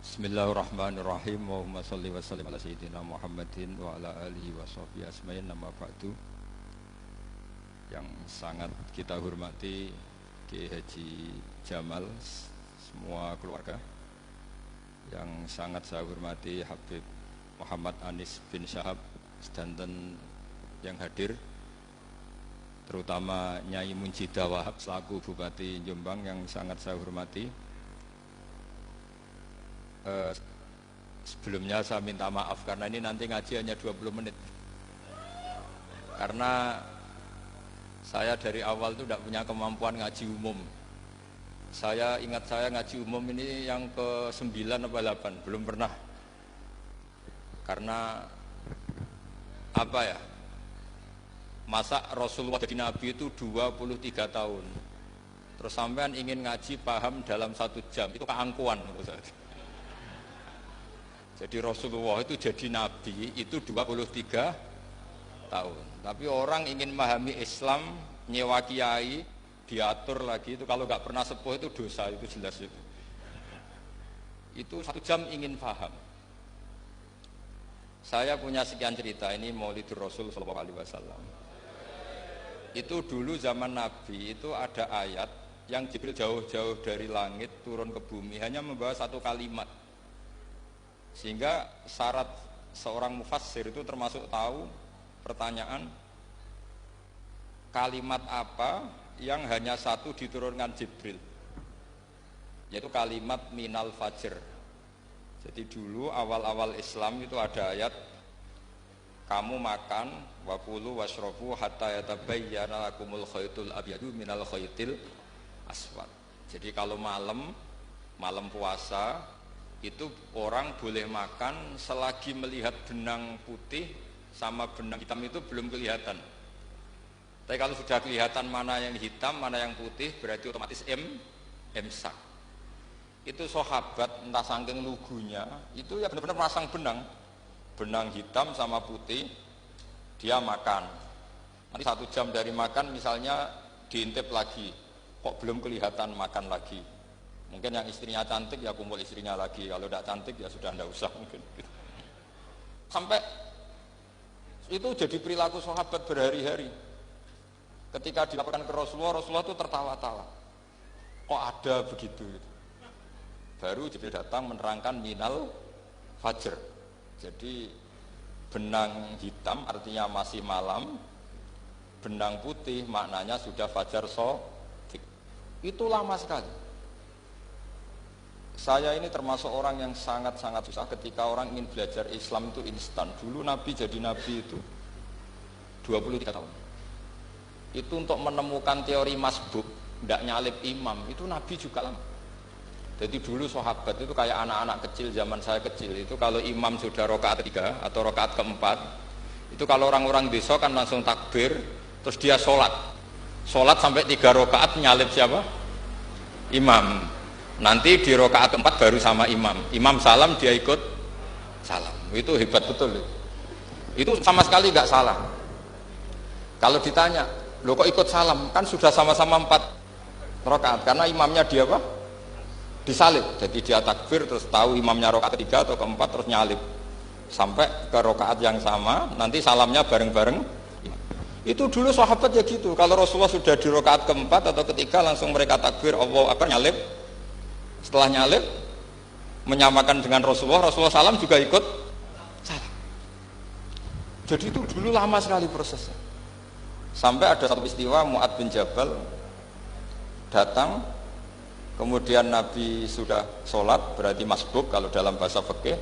Bismillahirrahmanirrahim. Allahumma shalli wa sallim ala sayyidina Muhammadin wa ala alihi wa sahbihi asma'in. Nama ba'du. Yang sangat kita hormati Kiai Haji Jamal, semua keluarga. Yang sangat saya hormati Habib Muhammad Anis bin Syahab sedanten yang hadir, terutama Nyai Munjidah Wahab selaku Bupati Jombang yang sangat saya hormati. Sebelumnya saya minta maaf karena ini nanti ngaji hanya 20 menit, karena saya dari awal itu tidak punya kemampuan ngaji umum. Saya ingat saya ngaji umum ini yang ke 9 atau 8, belum pernah. Karena apa ya, masa Rasulullah jadi Nabi itu 23 tahun, terus sampean ingin ngaji paham dalam 1 jam, itu keangkuhan menurut saya. Jadi Rasulullah itu jadi Nabi itu 23 tahun. Tapi orang ingin memahami Islam, nyewa kiai, diatur lagi, itu kalau nggak pernah sepuh itu dosa, itu jelas itu. Itu 1 jam ingin paham. Saya punya sekian cerita, ini Maulidur Rasul Sallallahu Alaihi Wasallam. Itu dulu zaman Nabi itu ada ayat yang Jibril jauh-jauh dari langit turun ke bumi hanya membawa 1 kalimat. Sehingga syarat seorang mufassir itu termasuk tahu pertanyaan kalimat apa yang hanya 1 diturunkan Jibril, yaitu kalimat minal fajr. Jadi dulu awal-awal Islam itu ada ayat kamu makan wakulu washrobu hatta yatabayyana lakumul khaytul abyadu minal khaytil aswad. Jadi kalau malam puasa itu orang boleh makan selagi melihat benang putih sama benang hitam itu belum kelihatan. Tapi kalau sudah kelihatan mana yang hitam, mana yang putih, berarti otomatis imsak. Itu sahabat entah saking lugunya, itu ya benar-benar pasang benang hitam sama putih, dia makan. Nanti 1 jam dari makan misalnya diintip lagi, kok belum kelihatan, makan lagi. Mungkin yang istrinya cantik ya kumpul istrinya lagi, kalau tidak cantik ya sudah tidak usah mungkin. Sampai itu jadi perilaku sahabat berhari-hari. Ketika dilaporkan ke Rasulullah, Rasulullah itu tertawa-tawa. Kok ada begitu? Baru Jibril datang menerangkan minal fajr. Jadi benang hitam artinya masih malam, benang putih maknanya sudah fajar shadiq. Itu lama sekali. Saya ini termasuk orang yang sangat-sangat susah ketika orang ingin belajar Islam itu instan. Dulu Nabi jadi Nabi itu 23 tahun. Itu untuk menemukan teori masbuk, tidak nyalip imam, itu Nabi juga lama. Jadi dulu sahabat itu kayak anak-anak kecil zaman saya kecil, itu kalau imam sudah rakaat 3 atau rakaat keempat, itu kalau orang-orang desa kan langsung takbir, terus dia sholat sampai 3 rakaat nyalip siapa? Imam. Nanti di rakaat keempat baru sama imam salam dia ikut salam. Itu hebat betul itu sama sekali nggak salah. Kalau ditanya lo kok ikut salam, kan sudah sama-sama 4 rakaat, karena imamnya dia apa? Disalib. Jadi dia takbir terus tahu imamnya rakaat 3 atau keempat terus nyalip sampai ke rakaat yang sama, nanti salamnya bareng-bareng. Itu dulu sahabat ya gitu. Kalau Rasulullah sudah di rakaat keempat atau ketiga langsung mereka takbir Allahu Akbar, nyalip. Setelah nyalip menyamakan dengan Rasulullah salam juga ikut salam. Jadi itu dulu lama sekali prosesnya. Sampai ada satu peristiwa Mu'ad bin Jabal datang, kemudian Nabi sudah sholat, berarti masbuk kalau dalam bahasa fikih.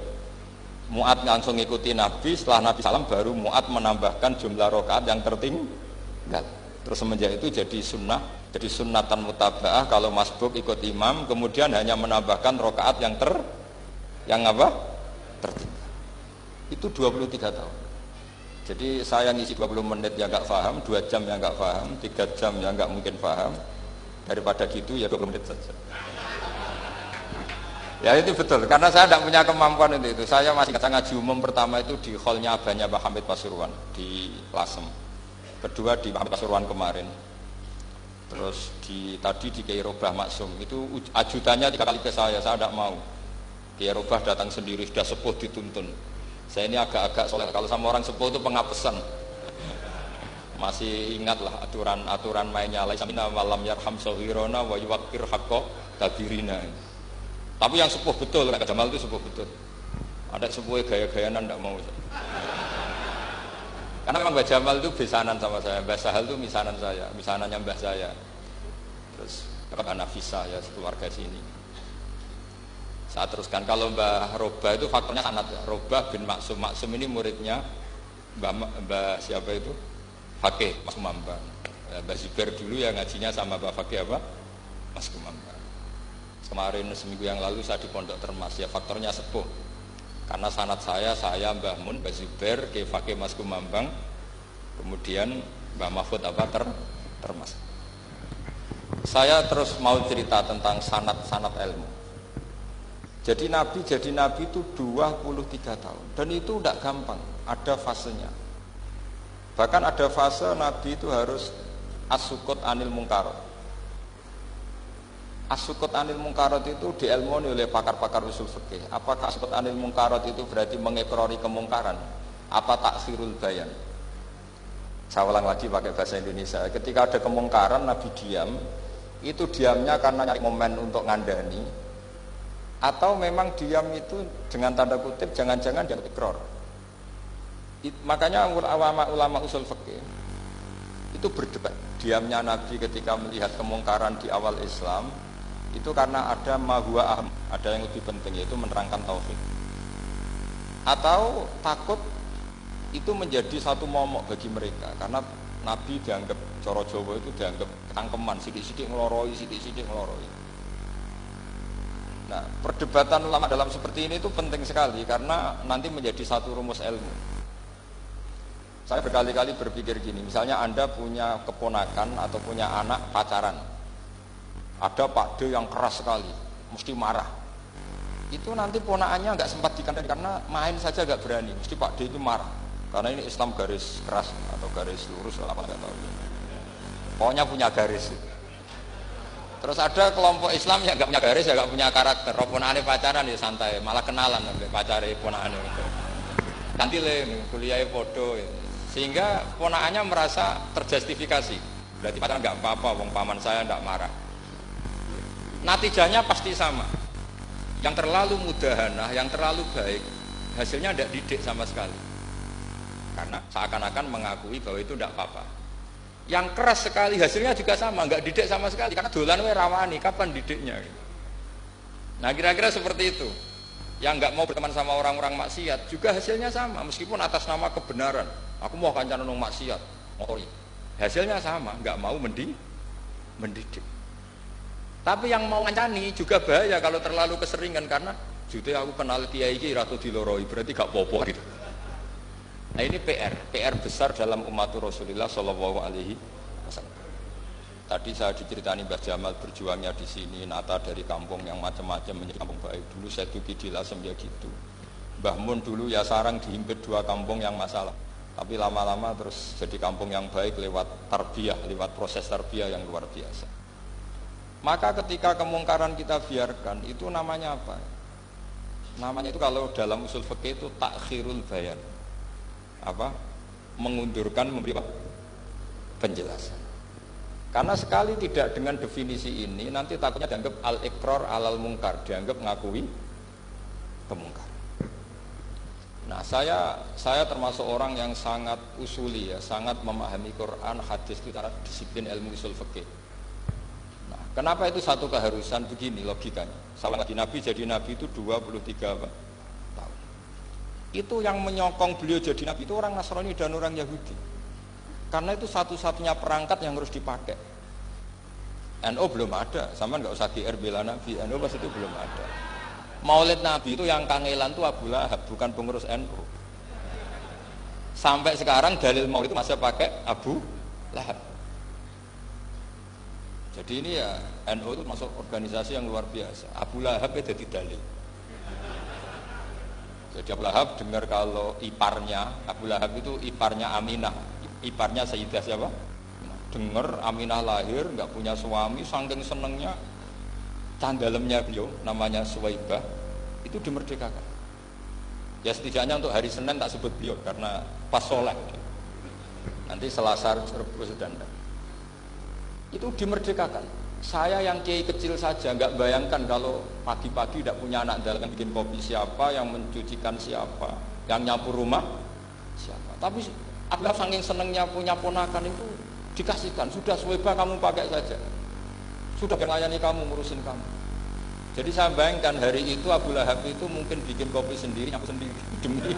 Mu'ad langsung ikuti Nabi, setelah Nabi salam baru Mu'ad menambahkan jumlah rakaat yang tertinggal. Terus semenjak itu jadi sunnah, jadi sunnatan mutaba'ah kalau masbuk ikut imam, kemudian hanya menambahkan rakaat yang tertinggal. Itu 23 tahun. Jadi saya ngisi 20 menit yang nggak paham, 2 jam yang nggak paham, 3 jam yang nggak mungkin paham. Daripada gitu ya 20 menit saja. Ya itu betul, karena saya tidak punya kemampuan itu. Saya masih ngaji umum pertama itu di hallnya abahnya Pak Hamid Pasuruan di Lasem. Kedua di Pak Hamid Pasuruan kemarin. Terus tadi di Kiai Robah Maksum itu ajudannya 3 kali ke saya tidak mau. Kiai Robah datang sendiri, sudah sepuh dituntun. Saya ini agak-agak soleh. Kalau sama orang sepuh itu pengapesan. Masih ingatlah aturan mainnya. Laisina walam yarham sahirona wa yuwaqir haqqo kabirina. Tapi yang sepuh betul, Kak Jamal itu sepuh betul. Ada sepuh gaya-gayaan tidak mau. Karena memang Mbak Jamal itu besanan sama saya. Mbak Sahal itu misanan saya, misanannya Mbah saya. Terus Mbak Nafisa ya keluarga sini. Saya teruskan, kalau Mbah Robah itu faktornya sanad ya. Robah bin Maksum. Maksum ini muridnya Mbah siapa itu? Fakih Mas Kumambang. Mbah Zubair dulu ya ngajinya sama Mbah Fakih apa? Mas Kumambang. Kemarin seminggu yang lalu saya di Pondok Termas ya, faktornya sepuh. Karena sanad saya Mbah Mun, Mbah Zubair, Kiai Fakih Mas Kumambang, kemudian Mbah Mahfud apa Termas. Saya terus mau cerita tentang sanad ilmu. Jadi Nabi itu 23 tahun dan itu tidak gampang, ada fasenya. Bahkan ada fase Nabi itu harus as-sukut anil mungkarat. As-sukut anil mungkarat itu diilmoni oleh pakar-pakar usul fikih. Apakah as-sukut anil mungkarat itu berarti mengekrori kemungkaran? Apa taksirul bayan? Saya ulang lagi pakai bahasa Indonesia. Ketika ada kemungkaran Nabi diam, itu diamnya karena nyari momen untuk ngandani, atau memang diam itu dengan tanda kutip jangan-jangan dia ikror. Makanya ulama usul fikih itu berdebat. Diamnya Nabi ketika melihat kemungkaran di awal Islam itu karena ada mahwa aham, ada yang lebih penting yaitu menerangkan tauhid. Atau takut itu menjadi satu momok bagi mereka karena Nabi dianggap coro Jawa itu dianggap ketangkeman, sidik-sidik ngeloroi. Nah, perdebatan ulama dalam seperti ini itu penting sekali karena nanti menjadi satu rumus ilmu. Saya berkali-kali berpikir gini, misalnya Anda punya keponakan atau punya anak pacaran, ada Pak D yang keras sekali, mesti marah. Itu nanti ponakannya nggak sempat dikandani karena main saja nggak berani, mesti Pak D itu marah. Karena ini Islam garis keras atau garis lurus apa nggak tahu. Pokoknya punya garis. Terus ada kelompok Islam yang nggak punya garis, ya nggak punya karakter. Ponakane pacaran ya santai, malah kenalan sampai pacare ponakane. Nanti kuliahnya podo. Sehingga ponakannya merasa terjustifikasi. Berarti pacaran nggak apa-apa, wong paman saya nggak marah. Natijahnya pasti sama. Yang terlalu mudahanah, yang terlalu baik, hasilnya tidak didik sama sekali. Karena seakan-akan mengakui bahwa itu tidak apa-apa. Yang keras sekali hasilnya juga sama, nggak didik sama sekali. Karena dolan we rawani, kapan didiknya? Nah kira-kira seperti itu. Yang nggak mau berteman sama orang-orang maksiat juga hasilnya sama, meskipun atas nama kebenaran. Aku mau kancanan nang maksiat, ngori. Hasilnya sama, nggak mau mendidik. Tapi yang mau ngancani juga bahaya kalau terlalu keseringan karena jute aku kenal kiai iki ratu diloroi, berarti gak popo gitu. Nah ini PR besar dalam umat Rasulullah Shallallahu Alaihi Wasallam. Tadi saya diceritani Mbah Jamal berjuangnya di sini, nata dari kampung yang macam-macam menjadi kampung baik. Dulu saya tuki di Lasem ya gitu. Mbah Mun dulu ya sarang dihimpit 2 kampung yang masalah. Tapi lama-lama terus jadi kampung yang baik lewat tarbiyah, lewat proses tarbiyah yang luar biasa. Maka ketika kemungkaran kita biarkan, itu namanya apa? Namanya itu kalau dalam usul fikih itu takhirul bayan. Apa? Mengundurkan, memberi apa? Penjelasan. Karena sekali tidak dengan definisi ini, nanti takutnya dianggap al-iqrar alal mungkar, dianggap mengakui kemungkaran. Nah, saya termasuk orang yang sangat usuli ya, sangat memahami Quran, hadis itu cara disiplin ilmu usul fikih. Nah, kenapa itu satu keharusan begini logikanya? Salah lagi Nabi jadi Nabi itu 23 tahun. Itu yang menyokong beliau jadi Nabi itu orang Nasrani dan orang Yahudi. Karena itu satu-satunya perangkat yang harus dipakai. NU belum ada, sama nggak usah GR bela Nabi, NU pas itu belum ada. Maulid Nabi itu yang kangelan itu Abu Lahab, bukan pengurus NU. Sampai sekarang dalil maulid itu masih pakai Abu Lahab. Jadi ini ya NU itu masuk organisasi yang luar biasa. Abu Lahab itu jadi dalil. Jadi Abu Lahab dengar kalau iparnya, Abu Lahab itu iparnya Aminah, iparnya Sayyidah siapa? Dengar Aminah lahir, nggak punya suami, saking senengnya, candalemnya beliau, namanya Suwaibah, itu dimerdekakan. Ya setidaknya untuk hari Senin tak sebut beliau karena pas sholat. Nanti Selasa Rebus dan itu dimerdekakan. Saya yang kiai kecil saja nggak bayangkan kalau pagi-pagi tidak punya anak dalam bikin kopi siapa, yang mencucikan siapa, yang nyapu rumah siapa. Tapi Abdullah saking senengnya punya ponakan itu dikasihkan. Sudah Suweba kamu pakai saja. Sudah melayani kamu, ngurusin kamu. Jadi saya bayangkan hari itu Abu Lahab itu mungkin bikin kopi sendiri, nyapu sendiri demi.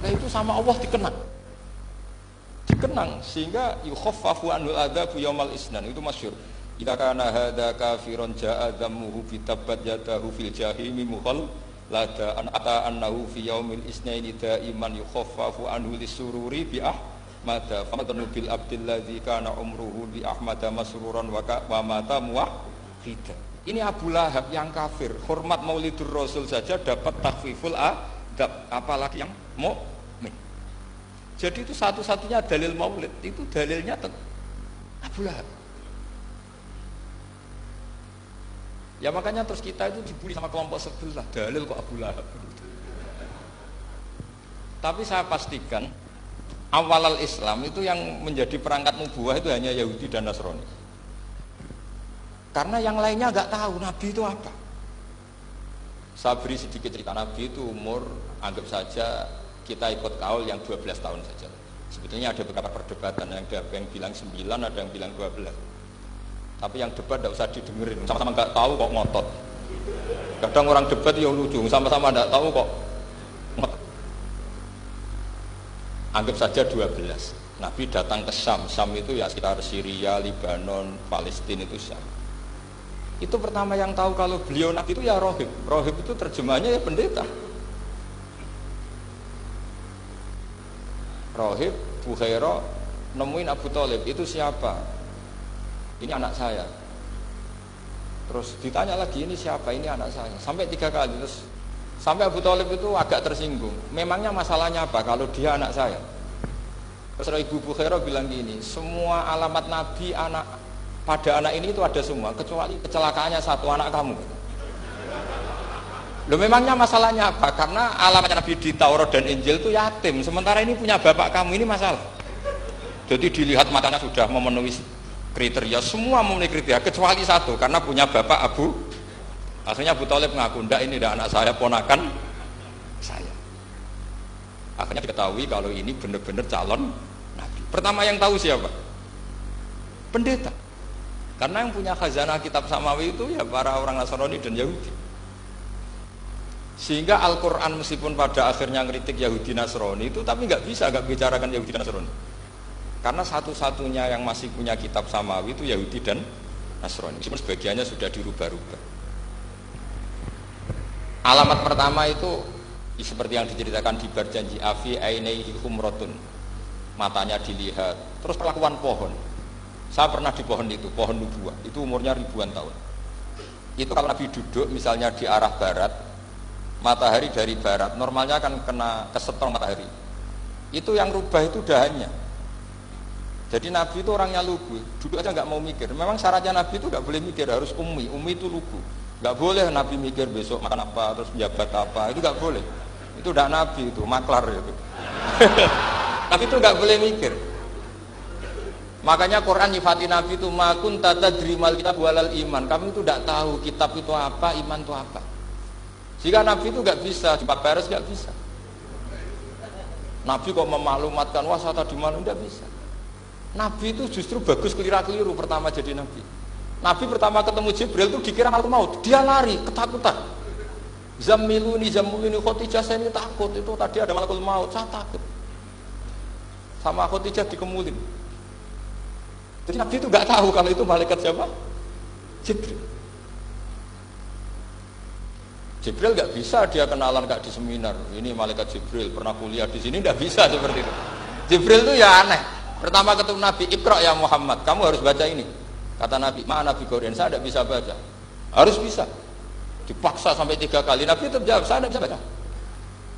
Nah itu sama Allah dikenang sehingga yukhaffafu anhul adzabu yaumal isnan, itu masyhur. Idza kana hadza kafiron ja'a dhammuhu bi tabbat yadahu fil jahimi mukhal lada an ata annahu fi yaumil isnaini daiman yukhaffafu anhu lisururi bi mada famadnu bil abdilladzi kana umruhu bi ahmada masruran wa mata muwahhida. Ini Abu Lahab yang kafir, hormat Maulidur Rasul saja dapat takhfiful adab, apalagi yang mukmin. Jadi itu satu-satunya dalil Maulid, itu dalilnya Abu Lahab. Ya makanya terus kita itu dibully sama kelompok sebelah, dalil kok Abu Lahab. Tapi saya pastikan awal Islam itu yang menjadi perangkat nubuwah itu hanya Yahudi dan Nasrani. Karena yang lainnya nggak tahu Nabi itu apa. Saya beri sedikit cerita. Nabi itu umur, anggap saja kita ikut kaul yang 12 tahun saja. Sebetulnya ada beberapa perdebatan, ada yang bilang 9, ada yang bilang 12. Tapi yang debat tidak usah didengerin, sama-sama nggak tahu kok ngotot. Kadang orang debat ya lucu, sama-sama nggak tahu kok ngotot. Anggap saja 12. Nabi datang ke Syam. Syam itu ya sekitar Syria, Libanon, Palestina itu Syam. Itu pertama yang tahu kalau beliau Nabi itu ya rohib. Rohib itu terjemahnya ya pendeta. Rohib, Bukhaira nemuin Abu Thalib, itu siapa? Ini anak saya. Terus ditanya lagi, ini siapa? Ini anak saya. Sampai 3 kali. Terus sampai Abu Thalib itu agak tersinggung. Memangnya masalahnya apa kalau dia anak saya? Terus Ibu Bukhaira bilang gini, semua alamat Nabi pada anak ini itu ada semua, kecuali kecelakaannya satu, anak kamu. Loh memangnya masalahnya apa? Karena alamat Nabi di Taurat dan Injil itu yatim, sementara ini punya bapak kamu, ini masalah. Jadi dilihat matanya sudah memenuhi kriteria, semua memenuhi kriteria, kecuali satu, karena punya bapak Abu. Akhirnya Abu Thalib ngaku, enggak, ini enggak anak saya, ponakan saya. Akhirnya diketahui kalau ini benar-benar calon Nabi. Pertama yang tahu siapa? Pendeta. Karena yang punya khazanah kitab samawi itu ya para orang Nasrani dan Yahudi. Sehingga Al-Quran meskipun pada akhirnya ngeritik Yahudi Nasrani itu, tapi nggak bisa nggak bicarakan Yahudi Nasrani. Karena satu-satunya yang masih punya kitab samawi itu Yahudi dan Nasrani. Meskipun sebagiannya sudah dirubah-rubah. Alamat pertama itu seperti yang diceritakan di berjanji afi ainaihi humratun, matanya dilihat. Terus perlakuan pohon, saya pernah di pohon itu, pohon nubuah, itu umurnya ribuan tahun. Itu kalau Nabi duduk misalnya di arah barat, matahari dari barat, normalnya akan kena kesetong matahari. Itu yang rubah itu dahannya. Jadi Nabi itu orangnya lugu, duduk aja nggak mau mikir. Memang syaratnya Nabi itu nggak boleh mikir, harus ummi itu lugu. Nggak boleh Nabi mikir besok makan apa, terus jabat apa, itu nggak boleh. Itu udah Nabi, itu maklar itu. Nabi itu nggak boleh mikir. Makanya Quran nyifati Nabi itu makun tata drimal kitab walal iman. Kamu itu tidak tahu kitab itu apa, iman itu apa. Jika Nabi itu nggak bisa, cepat beres nggak bisa. Nabi kok memaklumatkan wasata di mana, nggak bisa. Nabi itu justru bagus keliru pertama jadi Nabi. Nabi pertama ketemu Jibril itu dikira malaikat maut, dia lari ketakutan. Zammiluni Khadijah, saya ini takut, itu tadi ada malaikat maut, saya takut. Sama Khadijah dikemulin. Jadi Nabi itu nggak tahu kalau itu malaikat siapa? Jibril. Jibril nggak bisa dia kenalan nggak di seminar. Ini malaikat Jibril pernah kuliah di sini, nggak bisa seperti itu. Jibril itu ya aneh. Pertama ketemu Nabi, Iqra ya Muhammad, kamu harus baca ini. Kata Nabi, mana Nabi Quran, saya tidak bisa baca. Harus bisa. Dipaksa sampai 3 kali, Nabi itu jawab, saya tidak bisa baca.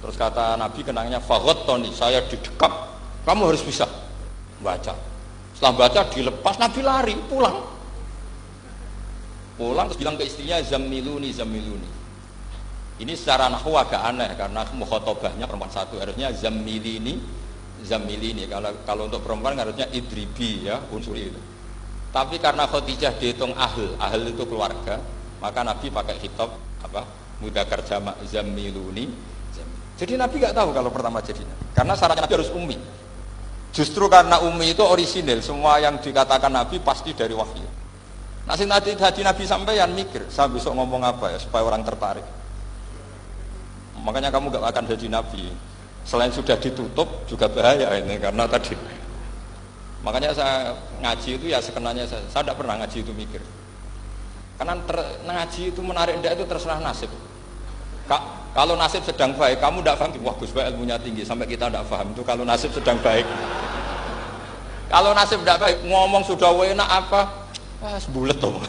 Terus kata Nabi kenangnya, Tony, saya didekap, kamu harus bisa baca. Setelah baca dilepas, Nabi lari pulang. Pulang terus bilang ke istrinya zammiluni zammiluni. Ini secara nahwu agak aneh karena mukhatabahnya perempuan satu, harusnya zammilini zammilini. Kalau untuk perempuan harusnya idribi ya, unsuri itu. Tapi karena Khadijah dihitung ahl itu keluarga, maka Nabi pakai khitab mudzakkar jamak zammiluni. Jadi Nabi nggak tahu kalau pertama jadi Nabi. Karena syaratnya Nabi harus ummi. Justru karena ummi itu orisinil, semua yang dikatakan Nabi pasti dari wahyu. Nah, sing tadi Nabi sampeyan mikir, saya besok ngomong apa ya supaya orang tertarik. Makanya kamu gak akan jadi Nabi. Selain sudah ditutup juga bahaya ini karena tadi. Makanya saya ngaji itu ya sekenanya saya tidak pernah ngaji itu mikir. Karena ngaji itu menarik ndak itu terserah nasib. Kalau nasib sedang baik, kamu tidak paham, wah Gus Baik ilmunya tinggi sampai kita tidak paham itu kalau nasib sedang baik. Kalau nasib tidak baik, ngomong sudah enak apa? Sebulet tuh.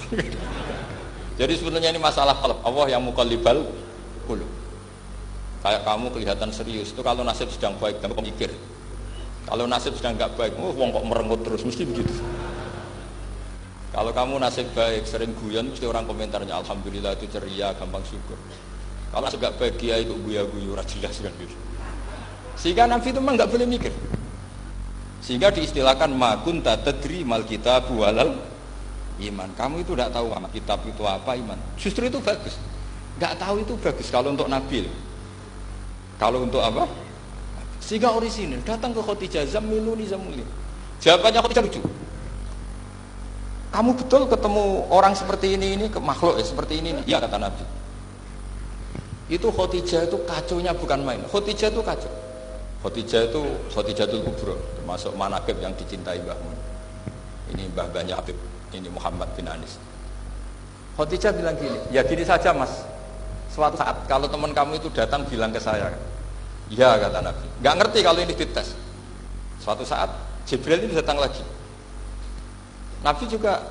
Jadi sebetulnya ini masalah qalb. Allah yang muqallibal qulub. Kayak kamu kelihatan serius itu kalau nasib sedang baik kamu mikir. Kalau nasib sedang nggak baik, wong kok merengut terus mesti begitu. Kalau kamu nasib baik sering guyon mesti orang komentarnya alhamdulillah itu ceria, gampang syukur. Kalau nasib nggak baik dia itu guya-guyu ora jelas kan gitu. Sehingga Nabi itu memang nggak boleh mikir. Sehingga diistilahkan ma kunta tadri mal kitabu walal iman. Kamu itu tidak tahu apa kitab itu apa iman. Justru itu bagus. Nggak tahu itu bagus kalau untuk Nabi. Kalau untuk apa? Sehingga orisinil datang ke Khadijah zammiluni zammiluni. Jawabannya Khadijah lucu. Kamu betul ketemu orang seperti ini ke makhluk ya seperti ini. Ya kata Nabi. Itu Khadijah itu kacaunya bukan main. Khadijah itu kacau. Khadijatul Kubra termasuk manaqib yang dicintai Mbah Mun. Ini Mbah Banyak Habib, ini Muhammad bin Anis. Khadijah bilang gini, ya gini saja mas. Suatu saat kalau teman kamu itu datang bilang ke saya, ya kata Nabi. Nggak ngerti kalau ini dites. Suatu saat Jibril ini datang lagi. Nabi juga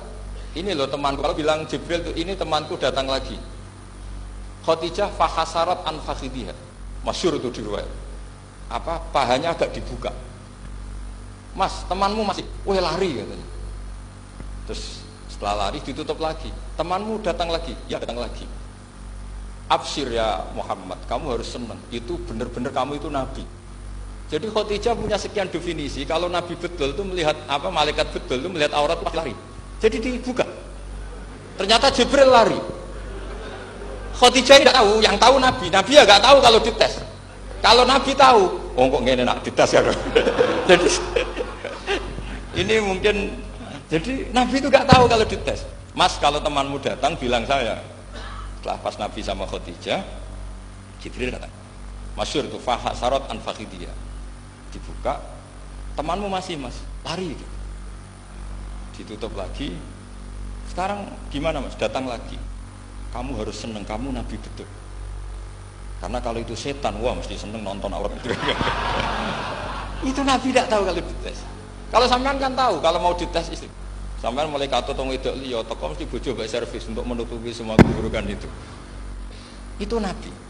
ini loh temanku. Kalau bilang Jibril itu ini temanku datang lagi. Khadijah fahasarat an fakhidiha. Masyhur itu di riwayat. Pahanya agak dibuka. Mas, temanmu masih, lari katanya. Terus setelah lari ditutup lagi. Temanmu datang lagi, ya datang lagi. Absyir ya Muhammad, kamu harus senang. Itu benar-benar kamu itu Nabi. Jadi Khadijah punya sekian definisi. Kalau Nabi betul itu melihat malaikat betul itu melihat aurat pasti lari. Jadi dibuka. Ternyata Jibril lari. Khadijah tidak tahu, yang tahu Nabi. Nabi ya nggak tahu kalau dites. Kalau Nabi tahu, kok ngene nak dites ya. Jadi ini mungkin, jadi Nabi itu nggak tahu kalau dites. Mas, kalau temanmu datang bilang saya. Setelah pas Nabi sama Khadijah, Jibril datang. Masyhur itu fahasarat an fakhidiyah. Dibuka, temanmu masih mas, lari gitu. Ditutup lagi. Sekarang gimana mas? Datang lagi. Kamu harus seneng, kamu Nabi betul. Karena kalau itu setan, wah mesti seneng nonton aurat. Itu Nabi tidak tahu kalau dites. Kalau sampean kan tahu, kalau mau dites istri. Sampean mulai kata tong wedok liya teko mesti bojo mbek servis untuk menutupi semua keburukan itu. Itu Nabi.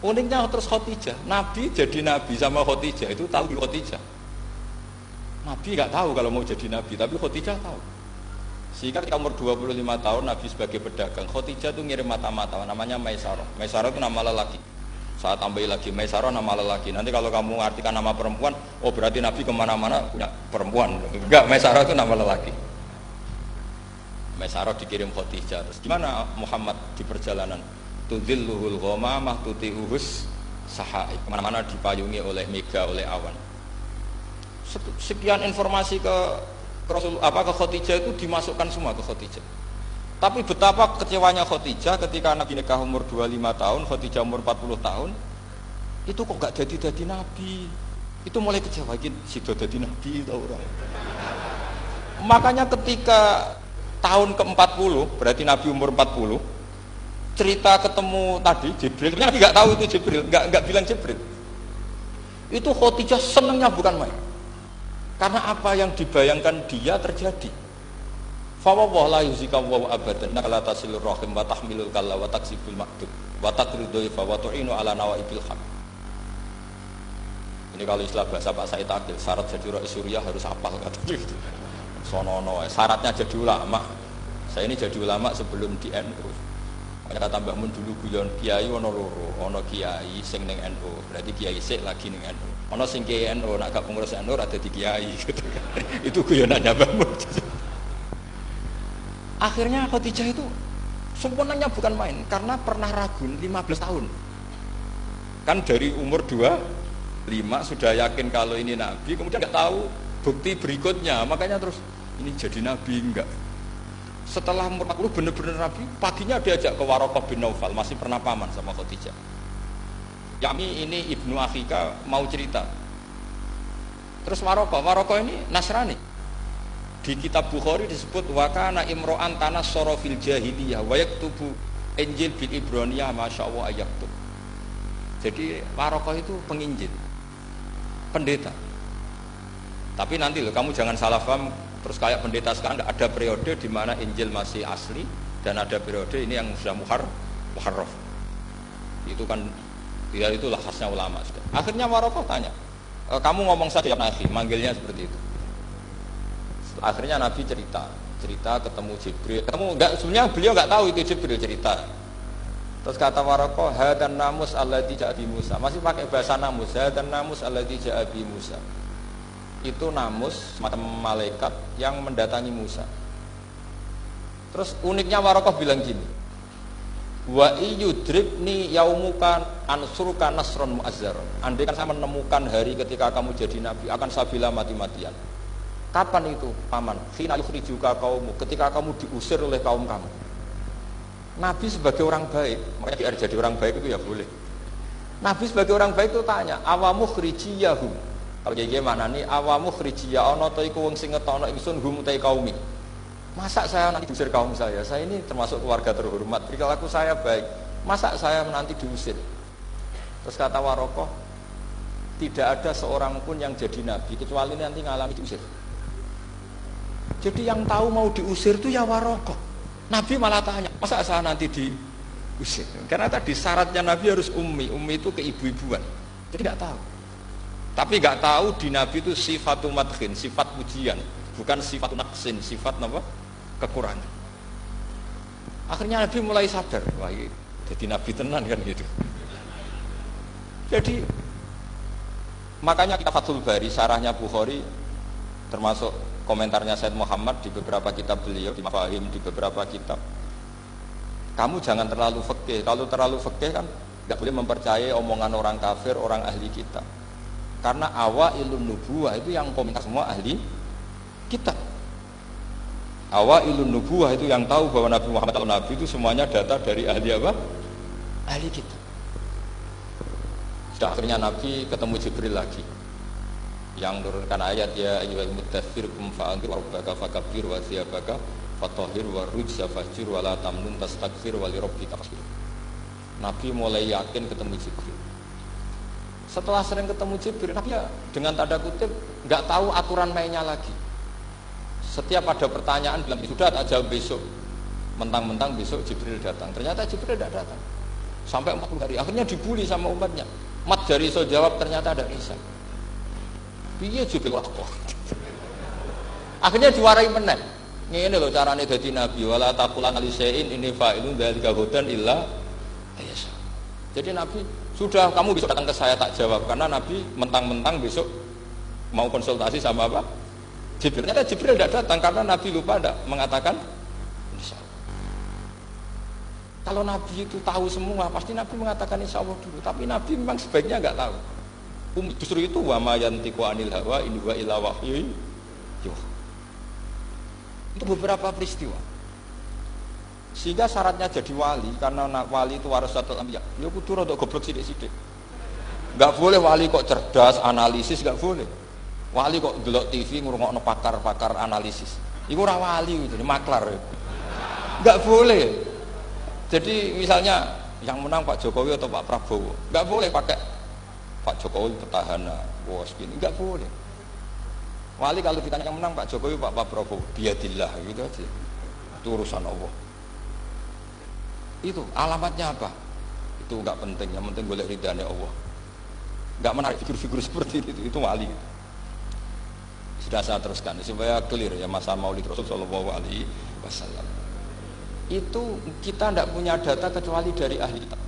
Uniknya terus Khadijah, Nabi jadi Nabi sama Khadijah itu tahu Khadijah. Nabi nggak tahu kalau mau jadi Nabi, tapi Khadijah tahu. Sehingga ketika umur 25 tahun Nabi sebagai pedagang, Khadijah itu ngirim mata-mata namanya Maisarah. Maisarah itu nama lelaki. Saya tambahin lagi Maisarah nama lelaki. Nanti kalau kamu mengartikan nama perempuan, oh berarti Nabi kemana-mana punya perempuan. Enggak, Maisarah itu nama lelaki. Maisarah dikirim Khadijah. Terus gimana Muhammad di perjalanan? Tudilluhul ghamamah tuti'uhus sahai. Kemana-mana dipayungi oleh mega, oleh awan. Sekian informasi ke Rasul ke Khadijah itu dimasukkan semua ke Khadijah. Tapi betapa kecewanya Khadijah ketika Nabi nikah umur 25 tahun, Khadijah umur 40 tahun. Itu kok gak jadi Nabi. Itu mulai kecewa gini, sido jadi Nabi tau orang. Makanya ketika tahun ke-40, berarti Nabi umur 40, cerita ketemu tadi Jibril, Nabi gak tahu itu Jibril, gak bilang Jibril. Itu Khadijah senengnya bukan main. Karena apa yang dibayangkan dia terjadi. Fa wallahi la yuzika wa abadan la tasilur rahim wa tahmilul kalla wa taksibul ma'dud wa taqridu fa wa tu'inu ala nawaibil haq. Ini kalau istilah bahasa Pak Said Akil, syarat jadi ra'i Suriah harus hafal kata gitu. Sonono, syaratnya jadi ulama. Saya ini jadi ulama sebelum di NU. Makanya kata Mbah Mun dulu guyon kiai ono loro, ono kiai sing ning NU, berarti kiai sik lagi ning NU. Ono sing kiai NU nak gak pengurus NU ada di kiai gitu. Itu guyonannya Mbah Mun. Akhirnya Khadijah itu sempurnanya bukan main karena pernah ragu 15 tahun. Kan dari umur 25 sudah yakin kalau ini nabi, kemudian nggak tahu bukti berikutnya, makanya terus ini jadi nabi enggak. Setelah umur 40 benar-benar nabi, paginya diajak ke Waraqah bin Naufal, masih pernah paman sama Khadijah. Yami ini ibnu Akhika mau cerita. Terus Waraqah ini Nasrani. Di kitab Bukhari disebut wakana imro'an tanas sorofil jahiliyah wa yaktubu Injil bil Ibraniyah masyaallah ayaktub. Jadi Waraqah itu penginjil, pendeta. Tapi nanti loh kamu jangan salah paham terus kayak pendeta sekarang, ada periode di mana Injil masih asli dan ada periode ini yang sudah muharraf. Itu kan ya itulah khasnya ulama sudah. Akhirnya Waraqah tanya, kamu ngomong saja Nabi, manggilnya seperti itu. Akhirnya Nabi cerita ketemu Jibril. Sebenarnya beliau nggak tahu itu Jibril cerita. Terus kata Waraqah, hadan namus alladzi ja'a bi Musa. Masih pakai bahasa namus, hadan namus alladzi ja'a bi Musa. Itu namus semacam malaikat yang mendatangi Musa. Terus uniknya Waraqah bilang gini, wa iyudribni yaumuka ansuruka nasron mu'azzar. Andai kan saya menemukan hari ketika kamu jadi nabi, akan saya bela mati-matian. Kapan itu paman? Khina yukhrijuka kaummu, ketika kamu diusir oleh kaum kamu. Nabi sebagai orang baik, makanya biar jadi orang baik itu ya boleh. Nabi sebagai orang baik itu tanya, awamu khrijiyahum. Kalau kayak gimana nih, awamu khrijiyah ana ta iku wong sing ngetokno ingsun hum ta kaumi. Masa saya nanti diusir kaum saya? Saya ini termasuk keluarga terhormat, perilaku saya baik. Masa saya nanti diusir? Terus kata Waraqah, tidak ada seorang pun yang jadi nabi kecuali nanti ngalami diusir. Jadi yang tahu mau diusir itu ya Waraqah. Nabi malah tanya, masa saya nanti diusir? Karena tadi syaratnya Nabi harus ummi itu keibu-ibuan. Jadi nggak tahu. Tapi nggak tahu di Nabi itu sifatu madkhin, sifat pujian, bukan sifat naqsin, sifat apa? Kekurangan. Akhirnya Nabi mulai sadar, wah ini jadi Nabi tenan kan gitu. Jadi makanya kita Fathul Bari, syarahnya Bukhari, termasuk komentarnya Said Muhammad di beberapa kitab beliau, di Mafahim, di beberapa kitab. Kamu jangan terlalu fikih. Kalau terlalu fikih kan tidak boleh mempercayai omongan orang kafir, orang ahli kitab. Karena awailun nubuwah itu yang komentar semua ahli kitab. Awailun nubuwah itu yang tahu bahwa Nabi Muhammad atau Nabi itu semuanya data dari ahli apa? Ahli kitab. Sudah akhirnya Nabi ketemu Jibril lagi, yang menurunkan ayat ya ayyuhal mudaththir qum fa'anzir wa rabbaka fakabbir wa thiyabaka fatahhir wa rujza fahjur wa la tamnun tastakbir wa li rabbika fasbir. Nabi mulai yakin ketemu Jibril. Setelah sering ketemu Jibril, Nabi ya dengan tanda kutip nggak tahu aturan mainnya lagi. Setiap ada pertanyaan bilang sudah tak jawab besok. Mentang-mentang besok Jibril datang. Ternyata Jibril tidak datang. Sampai 40 hari. Akhirnya dibully sama umatnya. Mat dari so jawab ternyata ada Isa. Piye Jibril kok. Akhirnya diwarai meneh. Ngene lho carane dadi nabi, wala taqulan alisein ini fa'ilun dzalika hudan illa ayasa. Jadi Nabi sudah kamu besok datang ke saya tak jawab karena Nabi mentang-mentang besok mau konsultasi sama apa? Jibril. Ternyata Jibril tidak datang karena Nabi lupa tidak mengatakan insyaallah. Kalau Nabi itu tahu semua, pasti Nabi mengatakan insyaallah dulu. Tapi Nabi memang sebaiknya enggak tahu. Justru itu wa ma yantiqu anil hawa in huwa illa wahyu yuha. Itu beberapa peristiwa. Sehingga syaratnya jadi wali, karena wali itu warasatul anbiya. Ya kudu rada goblok sithik-sithik. Enggak boleh wali kok cerdas, analisis enggak boleh. Wali kok delok TV ngrungokno pakar-pakar analisis. Iku ora wali itu, maklar. Enggak boleh. Jadi misalnya yang menang Pak Jokowi atau Pak Prabowo, enggak boleh pakai Pak Jokowi petahana, bos gini, enggak boleh. Wali kalau ditanya yang menang Pak Jokowi, Pak Prabowo, biadillah gitu aja. Itu urusan Allah. Itu alamatnya apa? Itu enggak penting, yang penting golek ridhane Allah. Enggak menarik figur-figur seperti itu wali. Sudah saya teruskan supaya clear ya masa Maulid Rasul sallallahu alaihi wasallam. itu kita tidak punya data kecuali dari ahli kitab.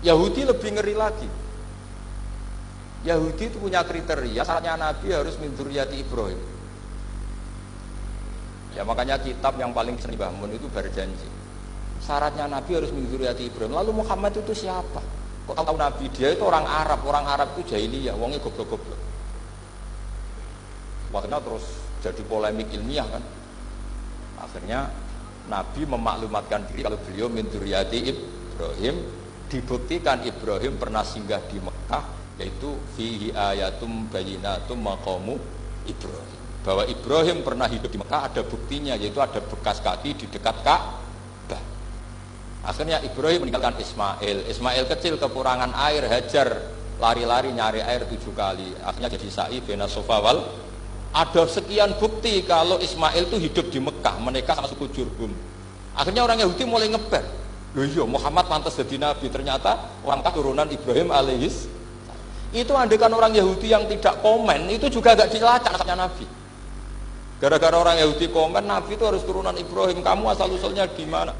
Yahudi lebih ngeri lagi. Yahudi itu punya kriteria, syaratnya Nabi harus min dzurriyyati Ibrahim. Ya makanya kitab yang paling sering Mbah Mun itu berjanji. Syaratnya Nabi harus min dzurriyyati Ibrahim. Lalu Muhammad itu siapa? Kok tahu Nabi? Dia itu orang Arab itu jahiliyah, wongnya goblok-goblok. Makanya terus jadi polemik ilmiah kan. Akhirnya Nabi memaklumatkan diri kalau beliau min dzurriyyati Ibrahim, dibuktikan Ibrahim pernah singgah di Mekah, yaitu fihi ayatum bayyinatum maqamu Ibrahim. Bahwa Ibrahim pernah hidup di Mekah ada buktinya, yaitu ada bekas kaki di dekat Ka'bah. Akhirnya Ibrahim meninggalkan Ismail. Ismail kecil kekurangan air, Hajar lari-lari nyari air 7 kali. Akhirnya jadi sa'i bena Safa wal. Ada sekian bukti kalau Ismail itu hidup di Mekah, menikah sama suku Jurhum. Akhirnya orang Yahudi mulai ngeber. Loh iya, Muhammad pantas jadi nabi. Ternyata orang keturunan Ibrahim alaihis. Itu andekan orang Yahudi yang tidak komen, itu juga agak dilacak nasabnya Nabi. Gara-gara orang Yahudi komen, Nabi itu harus turunan Ibrahim. Kamu asal-usulnya di mana?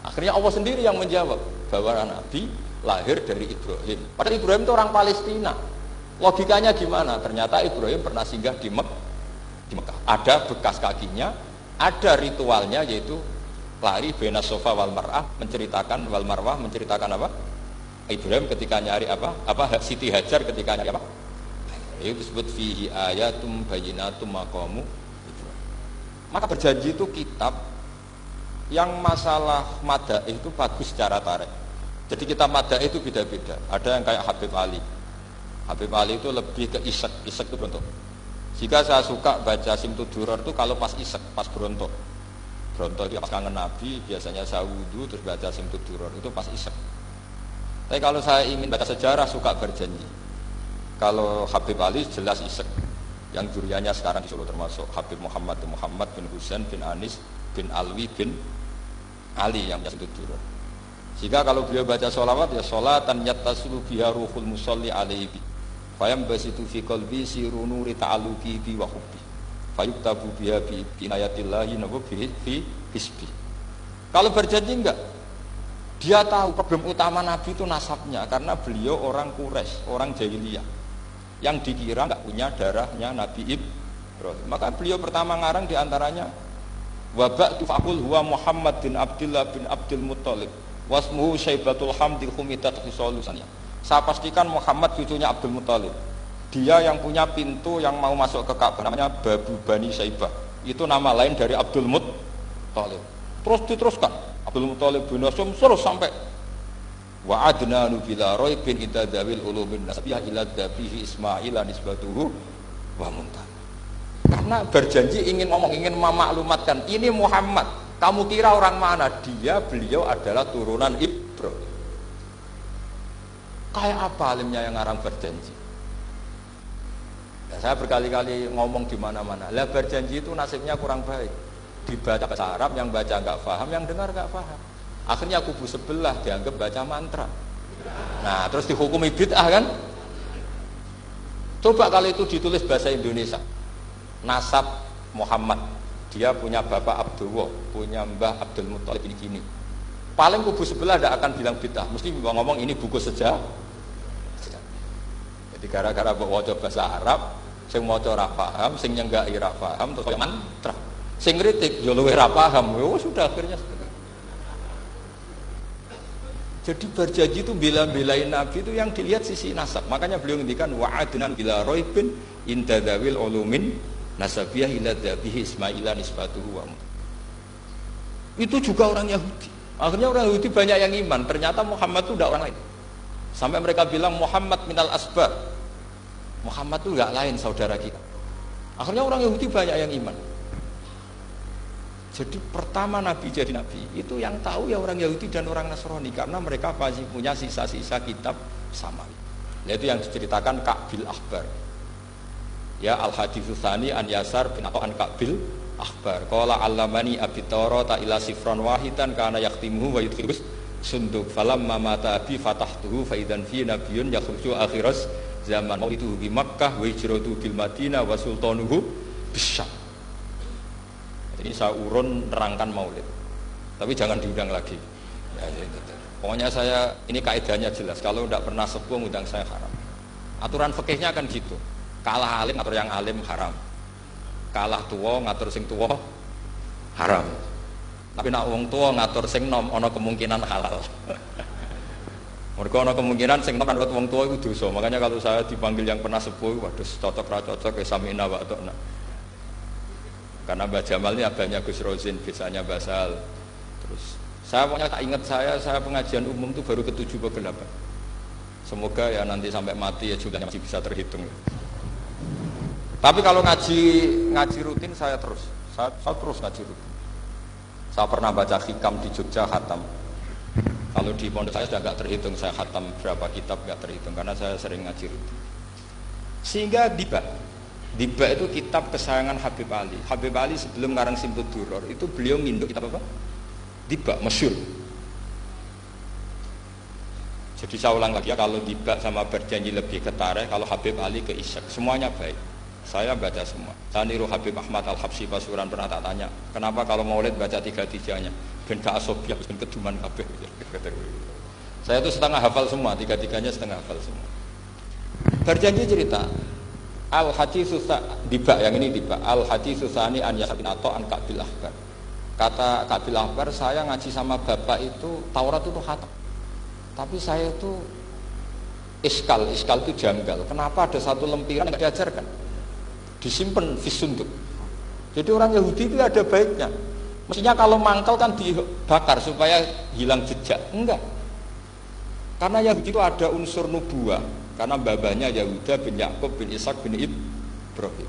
Akhirnya Allah sendiri yang menjawab bahwa Nabi lahir dari Ibrahim. Padahal Ibrahim itu orang Palestina. Logikanya gimana? Ternyata Ibrahim pernah singgah di Mekah. Ada bekas kakinya, ada ritualnya, yaitu lari bena Safa wal Marwah, menceritakan wal Marwah, menceritakan apa? Ibrahim ketika nyari apa? Siti Hajar ketika nyari apa? Itu disebut fihi ayatum bayyinatum maqamu Ibrahim. Maka berjanji itu kitab yang masalah madaih itu bagus secara tarik. Jadi kitab madaih itu beda-beda. Ada yang kayak Habib Ali. Habib Ali itu lebih ke isek itu berontok. Jika saya suka baca Simtud Duror itu kalau pas isek, pas berontok itu pas kangen Nabi, biasanya saya wudhu terus baca Simtud Duror, itu pas isek. Tapi kalau saya ingin baca sejarah suka berjanji. Kalau Habib Ali jelas isek. Yang juriannya sekarang di Solo termasuk Habib Muhammad bin Husain bin Anis bin Alwi bin Ali yang Simtud Duror. Jika kalau beliau baca sholawat ya sholatan yattasilu biha ruhul musalli alaihi fayam basitu fi qalbi siru nuri ta'alluqi bi wa hubbi fayuktabu biha bi inayatillahi nabu fi hisbi. Kalau berjanji enggak, dia tahu problem utama Nabi itu nasabnya, karena beliau orang Quraisy, orang jahiliyah yang dikira enggak punya darahnya Nabi Ibrahim. Maka beliau pertama ngarang diantaranya wabak tufakul huwa Muhammad bin Abdullah bin Abdul Muttalib wasmuhu Syaibatul Hamdil Humidat Hisolusannya. Saya pastikan Muhammad cucunya Abdul Muttalib. Dia yang punya pintu yang mau masuk ke Ka'bah, namanya Babu Bani Syaibah. Itu nama lain dari Abdul Muttalib. Terus diteruskan Abdul Muttalib bin Hasyim terus sampai wa adnanu bila raibin idadawil ulumin nasbiyah ila dabihi Ismail nisbatuhu wa muntan. Karena berjanji ingin memaklumatkan ini Muhammad. Kamu kira orang mana? Beliau adalah turunan Ibrahim. Kayak apa alimnya yang ngarang berjanji? Ya, saya berkali-kali ngomong di mana-mana. Lah berjanji itu nasibnya kurang baik. Dibaca bahasa Arab, yang baca nggak paham, yang dengar nggak paham. Akhirnya kubu sebelah dianggap baca mantra. Nah, terus dihukumi bid'ah kan? Coba kalau itu ditulis bahasa Indonesia. Nasab Muhammad. Dia punya bapak Abdullah, punya mbah Abdul Muttalib ini. Paling kubu sebelah tidak akan bilang bid'ah, mesti ngomong ini buku sejarah. Jadi gara-gara bawa bahasa Arab, sing maca ora paham, sing nyenggaki ora paham, terus mantra. Sing kritik yo luwih ora paham. Oh, sudah akhirnya. Jadi berjanji itu bela-belain Nabi itu yang dilihat sisi nasab. Makanya beliau ngendikan wa'adnan bila raibin indadzawil ulumin nasabiyah ila dzabihi Ismaila nisbatuhu wa. Itu juga orang Yahudi. Akhirnya orang Yahudi banyak yang iman. Ternyata Muhammad itu tidak orang lain. Sampai mereka bilang Muhammad minal asbab. Muhammad itu enggak lain saudara kita. Akhirnya orang Yahudi banyak yang iman. Jadi pertama Nabi jadi Nabi itu yang tahu ya orang Yahudi dan orang Nasrani, karena mereka masih punya sisa-sisa kitab samawi. Yaitu yang diceritakan Ka'bil Akhbar. Ya al-haditsus tsani an Yasar bin atau an Ka'bil Akhbar. Qala allamani abi Taurata ila sifran wahidan kana yaktimuhu wa yudkhilus sunduk falamma mata abi fatahtuhu fa idzan fi nabiyyun yakhruju akhiras zaman itu di Makkah wa hijratu bil Madinah wa sultanuhu bisyam. Ini saya urun nerangkan maulid. Tapi jangan diundang lagi. Ya, gitu. Pokoknya saya ini kaidahnya jelas. Kalau tidak pernah sepuh undang saya haram. Aturan fikihnya kan gitu. Kalah alim ngatur yang alim haram. Kalah tua ngatur sing tua haram. Tapi nak wong tua ngatur sing nom ana kemungkinan halal. Mergo ana kemungkinan sing nom kanut wong tua itu dosa. Makanya kalau saya dipanggil yang pernah sepuh, waduh cocok ra cocok ya samina wa ta'na. Karena Mbah Jamal ini abahnya Gus Rozin, biasanya Basal. Terus saya pokoknya tak ingat saya pengajian umum itu baru ke-7 ke 8. Semoga ya nanti sampai mati ya jumlahnya masih bisa terhitung. Tapi kalau ngaji rutin saya terus ngaji rutin. Saya pernah baca hikam di Jogja khatam. Kalau di pondok saya sudah nggak terhitung saya khatam berapa kitab nggak terhitung karena saya sering ngaji rutin. Sehingga Diba itu kitab kesayangan Habib Ali. Habib Ali sebelum ngarang Simpul Duror itu beliau nginduk kitab apa? Diba, masyhur. Jadi saya ulang lagi ya, kalau Diba sama Berjanji lebih ke tarikh, kalau Habib Ali ke Isyak, semuanya baik. Saya baca semua. Saya niru Habib Ahmad Al-Habsyi Pasuruan, pernah tak tanya, kenapa kalau Maulid baca 3-3-nya? Ben ka asobiah, ben keduman kabeh. Saya itu setengah hafal semua, 3-3-nya setengah hafal semua. Berjanji cerita Al-Haditsus Diba, yang ini Diba. Al-Haditsus Tsani an Yasin atau an Kabil Ahbar. Kata Kabil Ahbar, saya ngaji sama bapak itu Taurat itu khatam. Tapi saya itu iskal itu janggal. Kenapa ada satu lempiran yang tidak diajarkan? Disimpan fisunduk. Jadi orang Yahudi itu ada baiknya. Mestinya kalau mangkal kan dibakar supaya hilang jejak. Enggak. Karena Yahudi itu ada unsur nubuah. Karena babanya Yahuda bin Yakub bin Ishak bin Ibrahim.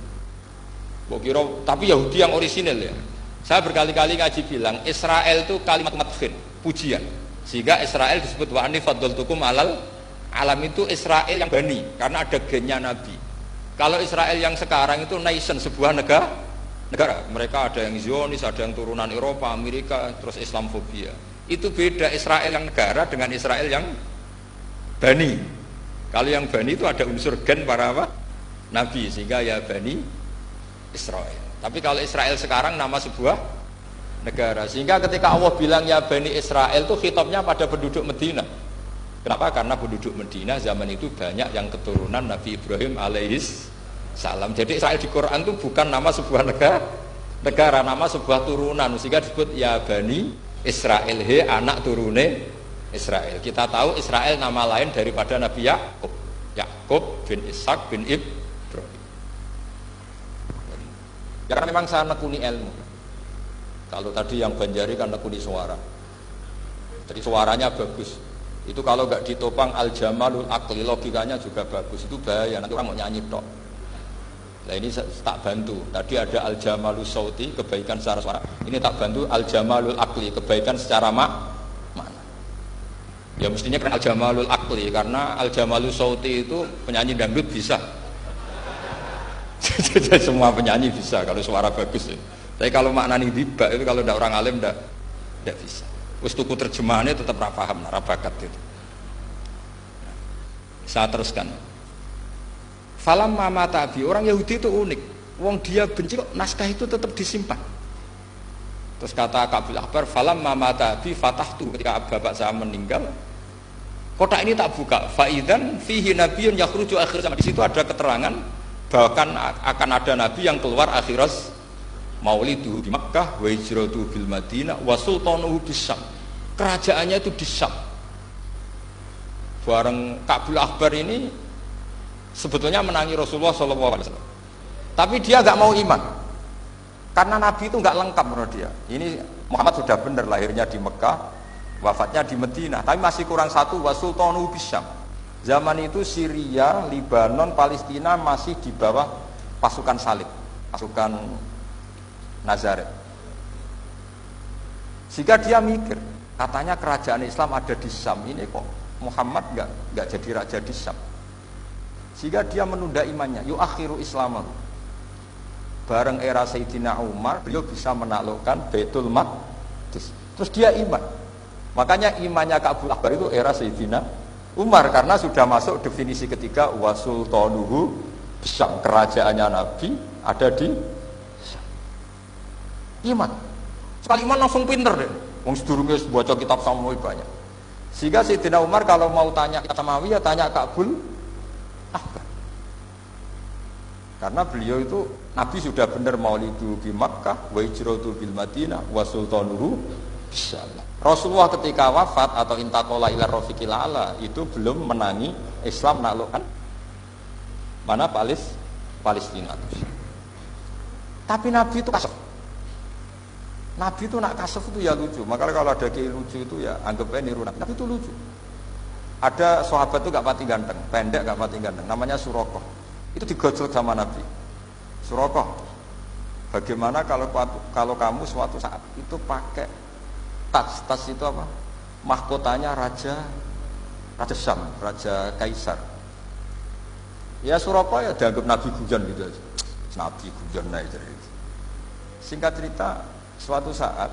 Tapi Yahudi yang orisinil ya. Saya berkali-kali ngaji bilang Israel itu kalimat madhin, pujian. Sehingga Israel disebut wa anni faddaltukum alal alam, itu Israel yang bani karena ada gennya Nabi. Kalau Israel yang sekarang itu nation, sebuah negara. Mereka ada yang Zionis, ada yang turunan Eropa, Amerika, terus Islamfobia. Itu beda Israel yang negara dengan Israel yang bani. Kalau yang Bani itu ada unsur gen para apa? Nabi, sehingga ya Bani Israel. Tapi kalau Israel sekarang nama sebuah negara, sehingga ketika Allah bilang ya Bani Israel itu khitabnya pada penduduk Medina. Kenapa? Karena penduduk Medina zaman itu banyak yang keturunan Nabi Ibrahim alaihis salam. Jadi Israel di Quran itu bukan nama sebuah negara, nama sebuah turunan, sehingga disebut ya Bani Israel, he anak turune Israel. Kita tahu Israel nama lain daripada Nabi Yakub bin Ishak bin Ibrahim. Ya karena memang saya nekuni ilmu. Kalau tadi yang Banjari kan nekuni suara. Jadi suaranya bagus. Itu kalau nggak ditopang al-jamalul akli, logikanya juga bagus. Itu bahaya, nanti orang mau nyanyi tok. Nah ini tak bantu. Tadi ada al-jamalul sauti, kebaikan secara suara. Ini tak bantu al-jamalul akli, kebaikan secara makna. Ya mestinya kan al-jamalul akli, karena al-jamalul sauti itu penyanyi dangdut bisa. Jadi semua penyanyi bisa kalau suara bagus ya. Tapi kalau maknani Diba itu kalau tidak orang alim tidak bisa. Wis tuku terjemahannya tetap ra paham, ra bakat itu. Saya teruskan. Falam mama tabi, orang Yahudi itu unik. Wong dia benci kok naskah itu tetap disimpan. Terus kata Kabil Ahbar, falam mama tabi fatahtu, ketika bapak saya meninggal, kotak ini tak buka. Faidan fihi nabiyyun yakhruju akhir zaman. Di situ ada keterangan bahkan akan ada nabi yang keluar akhiras mauliduhu di Makkah wa hijratuhu bil Madinah wa sultanuhu bis-Syam. Kerajaannya itu di Syam. Bareng Kabil Ahbar ini sebetulnya menangi Rasulullah SAW. Tapi dia enggak mau iman. Karena nabi itu enggak lengkap menurut dia. Ini Muhammad sudah benar lahirnya di Mekah, wafatnya di Madinah, tapi masih kurang satu, wa sultanuhu bis-Syam. Zaman itu Syria, Lebanon, Palestina masih di bawah pasukan salib, pasukan Nazaret. Sehingga dia mikir, katanya kerajaan Islam ada di Syam, ini kok Muhammad enggak jadi raja di Syam. Sehingga dia menunda imannya, yuakhiru islamahu. Bareng era Sayyidina Umar, beliau bisa menaklukkan Baitul Maqdis. Terus dia iman. Makanya imannya Kabil Ahbar itu era Sayyidina Umar, karena sudah masuk definisi ketiga wa sultanuhu Syam, kerajaannya Nabi ada di Syam. Iman. Sekali iman langsung pinter deh. Wong sedurunge baca kitab Samawi banyak. Sehingga Sayyidina Umar kalau mau tanya kitab Samawi ya tanya Ka'bul Ahbar. Karena beliau itu Nabi sudah benar maulidu di Makkah, wa hijratu bil Madinah, wa sultanuhu bisyam. Rasulullah ketika wafat atau intaqala ila rafiqil ala itu belum menangi Islam naklukkan mana Palestina. Tapi Nabi itu kasef. Nabi itu nak kasef itu ya lucu. Makanya kalau ada kiai lucu itu ya anggap aja niru Nabi. Nabi itu lucu. Ada sahabat itu gak pati ganteng, pendek gak pati ganteng, namanya Surakoh. Itu digojlok sama Nabi. Surakoh, bagaimana kalau kamu suatu saat itu pakai tas itu apa? Mahkotanya Raja Syam, Raja Kaisar. Ya Surakoh ya dianggap Nabi guyon gitu aja. Nabi guyon aja. Singkat cerita, suatu saat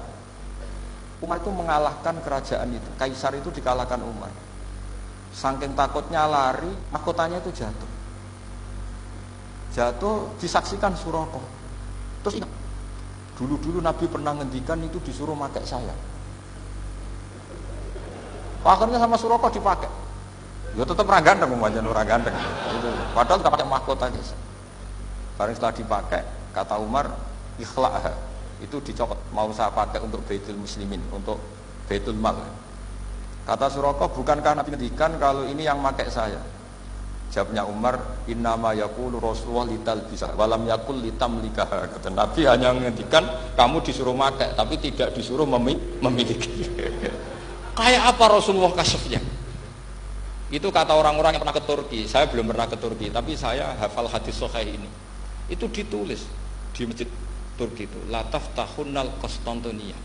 Umar itu mengalahkan kerajaan itu. Kaisar itu dikalahkan Umar. Saking takutnya lari, mahkotanya itu jatuh. Jatuh disaksikan Surakoh. Terus ingat, dulu Nabi pernah ngendikan itu disuruh pakai saya. Akhirnya sama Surakoh dipakai. Ya tetap orang ganteng, orang ganteng. Padahal tidak pakai mahkota guys. Barang setelah dipakai, kata Umar, ikhla'ha. Itu dicopot, mau saya pakai untuk Baitul Muslimin, untuk Baitul Mal. Kata Surakoh, bukankah Nabi ngendikan kalau ini yang pakai saya? Jawabnya Umar, innama yaqulu Rasulullah lital bisa walam yaqul litamlikah. Kata Nabi hanya menghentikan kamu disuruh pakai tapi tidak disuruh memiliki. Kayak apa Rasulullah kasefnya? Itu kata orang-orang yang pernah ke Turki. Saya belum pernah ke Turki, tapi saya hafal hadis sahih ini. Itu ditulis di masjid Turki itu, la taftahunnal Konstantinia.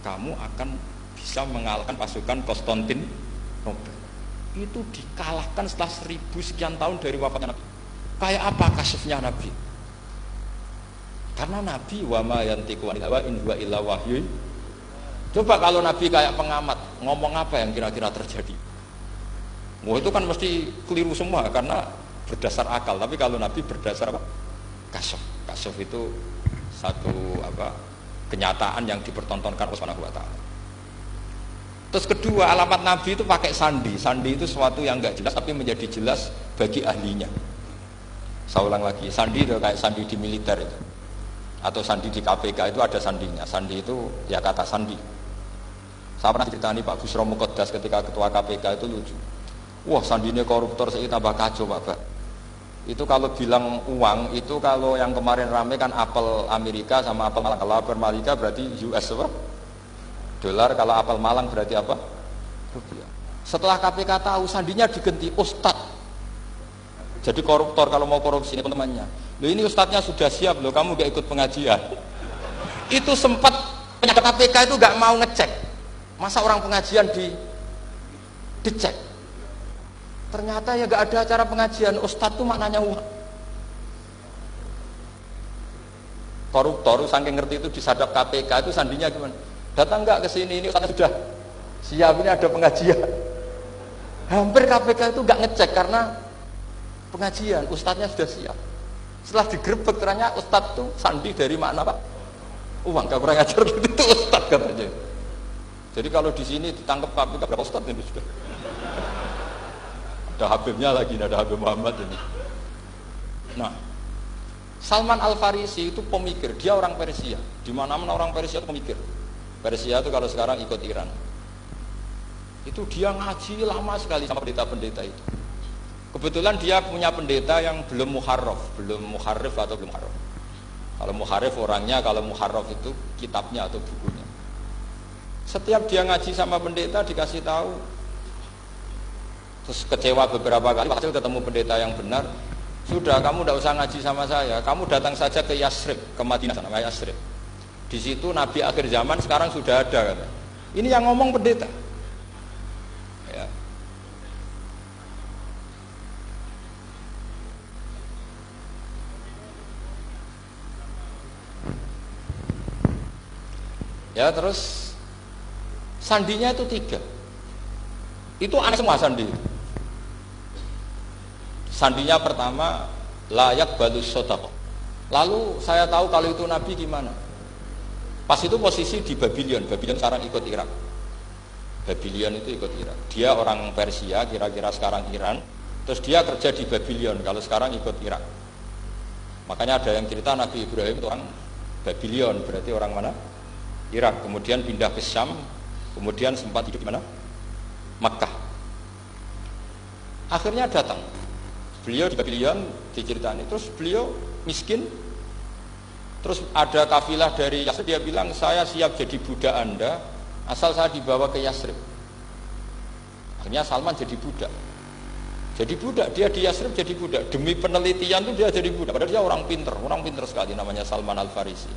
Kamu akan bisa mengalahkan pasukan Konstantinopel. Itu dikalahkan setelah 1000 sekian tahun dari wafatnya Nabi. Kayak apa kasufnya Nabi? Karena Nabi wa ma yantiqu anil hawa in huwa illa wahyu. Coba kalau Nabi kayak pengamat, ngomong apa yang kira-kira terjadi? Wah itu kan mesti keliru semua karena berdasar akal. Tapi kalau Nabi berdasar apa? Kasuf. Kasuf itu satu kenyataan yang dipertontonkan oleh Subhanahu wa taala. Terus kedua, alamat Nabi itu pakai sandi. Sandi itu sesuatu yang enggak jelas tapi menjadi jelas bagi ahlinya. Saya ulang lagi, sandi itu kayak sandi di militer itu. Atau sandi di KPK itu ada sandinya. Sandi itu ya kata sandi. Saya pernah ceritani Pak Busro Muqaddas ketika ketua KPK itu lucu. Wah sandinya koruptor saya tambah kacau Pak. Itu kalau bilang uang itu kalau yang kemarin rame kan apel Amerika sama apel Malang. Kalau apel Malika berarti US apa? Dolar, kalau apel Malang berarti apa? Rupiah. Setelah KPK tahu sandinya diganti Ustadz. Jadi koruptor kalau mau korupsi ini teman-temannya. Loh ini Ustadznya sudah siap loh, kamu gak ikut pengajian. Itu sempat penyakit KPK itu gak mau ngecek. Masa orang pengajian dicek? Ternyata ya gak ada acara pengajian. Ustadz itu maknanya uang. Koruptor saking ngerti itu disadap KPK itu sandinya gimana? Datang nggak ke sini, ini Ustaz sudah siap, ini ada pengajian. Hampir KPK itu nggak ngecek karena pengajian, Ustadznya sudah siap. Setelah digerebek ternyata Ustadz itu sandi dari makna Pak uang, gak kurang ajar gitu, itu Ustadz katanya. Jadi kalau di sini ditangkap KPK berapa Ustadz ini sudah? Ada Habibnya lagi, ada Habib Muhammad ini. Nah, Salman Al-Farisi itu pemikir, dia orang Persia. Di mana-mana orang Persia itu pemikir. Persia itu kalau sekarang ikut Iran. Itu dia ngaji lama sekali sama pendeta-pendeta itu. Kebetulan dia punya pendeta yang belum muharraf atau belum muharraf. Kalau muharraf orangnya, kalau muharraf itu kitabnya atau bukunya. Setiap dia ngaji sama pendeta dikasih tahu. Terus kecewa beberapa kali, hasil ketemu pendeta yang benar. Sudah, kamu tidak usah ngaji sama saya. Kamu datang saja ke Yasrib, ke Madinah sana, ke Yasrib. Di situ Nabi akhir zaman sekarang sudah ada kata. Ini yang ngomong pendeta. Ya. Ya terus sandinya itu 3. Itu aneh semua sandi. Sandinya pertama layak balus sodako. Lalu saya tahu kalau itu Nabi gimana? Pas itu posisi di Babylon. Babylon sekarang ikut Irak. Babylon itu ikut Irak. Dia orang Persia, kira-kira sekarang Iran. Terus dia kerja di Babylon, kalau sekarang ikut Irak. Makanya ada yang cerita Nabi Ibrahim itu orang Babylon, berarti orang mana? Irak. Kemudian pindah ke Syam, kemudian sempat hidup di mana? Makkah. Akhirnya datang. Beliau di Babylon diceritain. Terus beliau miskin. Terus ada kafilah dari Yasrib, dia bilang saya siap jadi budak Anda asal saya dibawa ke Yasrib. Akhirnya Salman jadi budak. Jadi budak, dia di Yasrib jadi budak. Demi penelitian itu dia jadi budak. Padahal dia orang pinter sekali, namanya Salman Al-Farisi.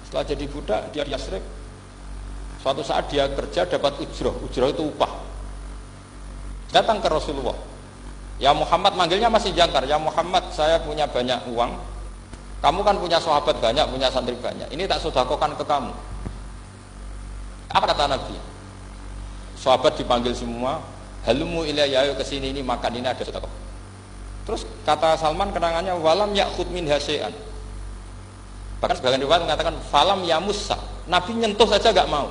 Setelah jadi budak, dia di Yasrib. Suatu saat dia kerja dapat ujroh itu upah. Datang ke Rasulullah. Ya Muhammad, manggilnya masih jangkar. Ya Muhammad, saya punya banyak uang. Kamu kan punya sahabat banyak, punya santri banyak. Ini tak sedekahkan ke kamu. Apa kata Nabi? Sahabat dipanggil semua. Halumu ilayya, ayo kesini, ini makan, ini ada sedekah. Terus kata Salman kenangannya, walam ya'khud min hasya'an. Bahkan sebagian riwayat mengatakan falam yamussa. Nabi nyentuh saja enggak mau.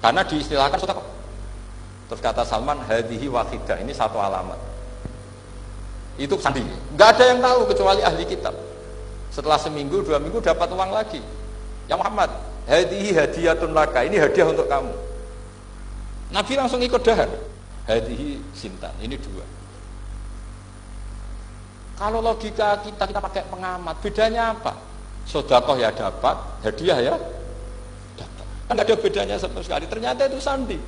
Karena diistilahkan sedekah. Terus kata Salman, hadhihi wahidah, ini satu alamat. Itu sandi. Enggak ada yang tahu kecuali ahli kitab. Setelah seminggu, 2 minggu dapat uang lagi. Ya Muhammad, hadhihi hadiyatun laka, ini hadiah untuk kamu. Nabi langsung ikut dahar. Hadhihi sintan, ini 2. Kalau logika kita pakai pengamat, bedanya apa? Sedekah ya dapat, hadiah ya dapat. Kan ada bedanya sama sekali. Ternyata itu sandi.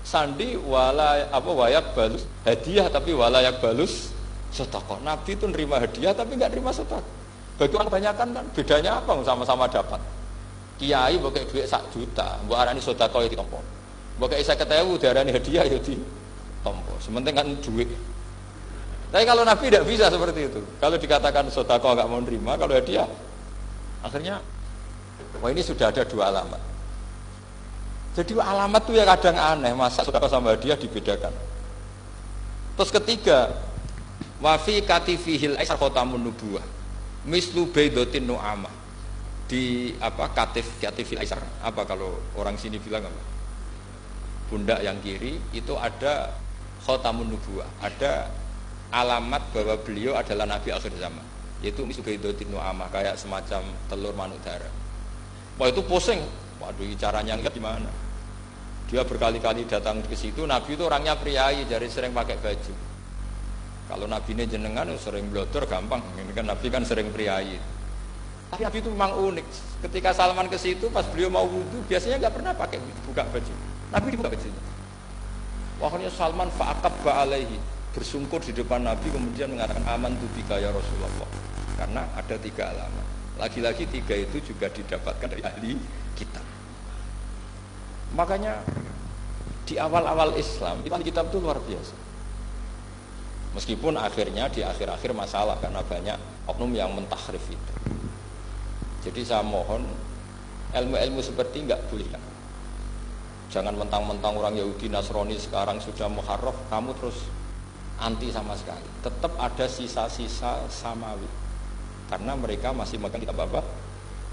Sandi wayak balus hadiah tapi walayak balus sedekah. Nabi itu nerima hadiah tapi enggak nerima sedekah. Bagi orang kebanyakan kan bedanya apa? Sama-sama dapat. Kiai pakai duit 1 juta, mbok arani sedekah ya ditampa. Mbok kei 50.000 diarani hadiah ya ditampa. Sementing kan duit. Tapi kalau Nabi tidak bisa seperti itu. Kalau dikatakan sedekah enggak mau nerima, kalau hadiah akhirnya wah ini sudah ada 2 alamat. Jadi alamat itu ya kadang aneh, masa sedekah sama hadiah dibedakan. Terus ketiga, wa fi katifihil aisar khatamun nubuwah. Mislu baidatin nu'amah. Di katifil aisar. Apa kalau orang sini bilang apa? Pundak yang kiri itu ada khatamun nubuwah. Ada alamat bahwa beliau adalah nabi akhir zaman. Yaitu mislu baidatin nu'amah, kayak semacam telur manuk dara. Wah itu pusing. Waduh, caranya enggak gimana? Dia berkali-kali datang ke situ. Nabi itu orangnya priayi, jadi sering pakai baju. Kalau Nabi ini jenengan sering blodor gampang. Ini kan Nabi kan sering priayi. Tapi Nabi itu memang unik. Ketika Salman ke situ, pas beliau mau wudu, biasanya nggak pernah pakai buka baju. Nabi dibuka bajunya. Waktunya Salman fa'aqabba alaihi, bersungkur di depan Nabi, kemudian mengatakan amantu bika ya Rasulullah. Karena ada 3 alamat. Lagi-lagi 3 itu juga didapatkan dari ahli kitab. Makanya di awal-awal Islam, ahli kitab itu luar biasa. Meskipun akhirnya di akhir-akhir masalah karena banyak oknum yang mentahrif itu. Jadi saya mohon ilmu-ilmu seperti enggak boleh. Jangan mentang-mentang orang Yahudi Nasrani sekarang sudah muharraf, kamu terus anti sama sekali. Tetap ada sisa-sisa samawi. Karena mereka masih makan kitab apa?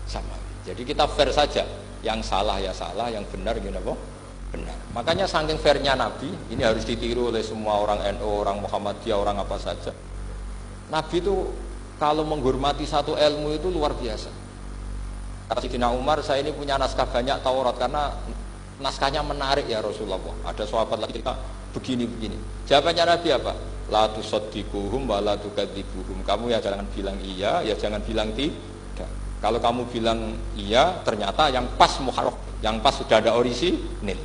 Samawi. Jadi kita fair saja. Yang salah ya salah, yang benar gimana kok? Benar. Makanya saking fairnya Nabi, ini harus ditiru oleh semua orang NU, orang Muhammadiyah, orang apa saja. Nabi itu kalau menghormati satu ilmu itu luar biasa. Kata Sayyidina Umar, saya ini punya naskah banyak Taurat karena naskahnya menarik ya Rasulullah. Ada sahabat lagi cerita begini-begini. Jawabannya Nabi apa? La tusaddiquhum wa la tukadzibuhum. Kamu ya jangan bilang iya, ya jangan bilang tidak. Kalau kamu bilang iya, ternyata yang pas muharraf, yang pas sudah ada orisinil.